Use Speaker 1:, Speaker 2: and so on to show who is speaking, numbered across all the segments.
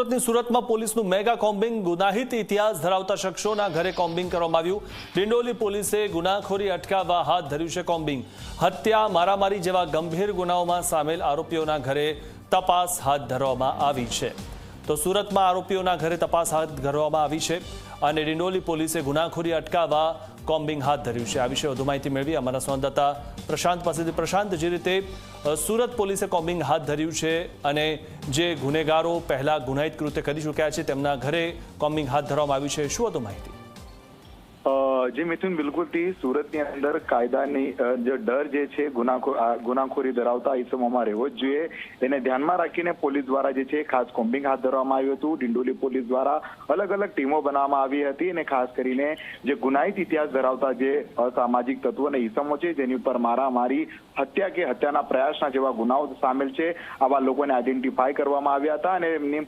Speaker 1: સુરતમાં પોલીસનું mega combing ગુનાહિત ઇતિહાસ ધરાવતા શખ્સોના ઘરે કોમ્બિંગ કરવામાં આવ્યું। ડિંડોલી પોલીસે ગુનાખોરી અટકાવવા હાથ ધર્યું છે કોમ્બિંગ। હત્યા, મારામારી જેવા ગંભીર ગુનાઓમાં સામેલ આરોપીઓના ઘરે તપાસ હાથ ધરવામાં આવી છે। તો સુરતમાં આરોપીઓના ઘરે તપાસ હાથ ધરવામાં આવી છે અને ડિંડોલી પોલીસે ગુનાખોરી અટકાવવા કોમ્બિંગ હાથ ધર્યું છે। આ વિશે વધુ માહિતી મેળવી અમારા સંવાદદાતા પ્રશાંત પાસેથી। પ્રશાંત, જે રીતે સુરત પોલીસે કોમ્બિંગ હાથ ધર્યું છે અને જે ગુનેગારો પહેલા ગુનાહિત કૃત્ય કરી ચૂક્યા છે તેમના ઘરે કોમ્બિંગ હાથ ધરવામાં આવ્યું છે, શું વધુ માહિતી?
Speaker 2: जी मिथुन, बिल्कुल थी। सूरत अंदर कायदानी जो डर जे छे गुनाखोरी धरावता इसमोमां रहेवो ज जोईए तेने ध्यानमां राखीने पोलीस द्वारा जे छे खास कोम्बिंग हाथ धरवामां आव्युं हतुं। डिंडोली पोलीस द्वारा अलग अलग टीमो बनाववामां आवी हती अने खास करीने जे गुनाहित इतिहास धरावता जे असामाजिक तत्वो अने इसमो छे जेनी पर मारामारी, हत्या के हत्याना प्रयासना जेवा गुनाओ सामेल छे आवा लोकोने आइडेंटिफाई करवामां आव्या हता अने एमनी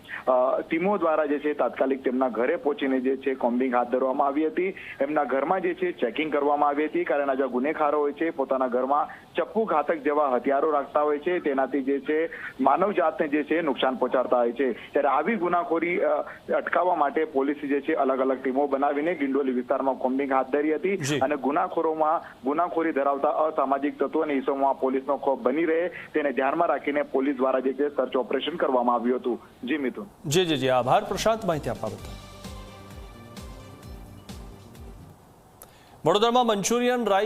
Speaker 2: टीमो द्वारा जे छे तात्कालिक तेमना घरे पहोंचीने जे छे कोम्बिंग हाथ धरवामां आवी हती। एमना घरमां जे छे चेकिंग करवामां आवी हती, कारण आ जे गुનેખારો હોય છે પોતાના ઘરમાં ચપ્પુ ઘાતક જેવા હથિયારો રાખતા હોય છે, તેનાથી જે છે માનવ જાતને જે છે નુકસાન પહોંચાડતા હોય છે। ત્યારે આવી ગુનાખોરી અટકાવવા માટે પોલીસે જે છે અલગ અલગ ટીમો બનાવીને ડિંડોલી વિસ્તારમાં કોમ્બિંગ હાથ ધરી હતી અને ગુનાખોરોમાં ગુનાખોરી ધરાવતા અસામાજિક તત્વો અને ઇસમોમાં પોલીસનો ખોફ બની રહે તેને ધ્યાનમાં રાખીને પોલીસ દ્વારા જે છે સર્ચ ઓપરેશન કરવામાં આવ્યું હતું। જી મિથુન।
Speaker 1: જી આભાર પ્રશાંત માહિતી આપવા બદલ। વડોદરામાં મંચુરિયન રાઈસ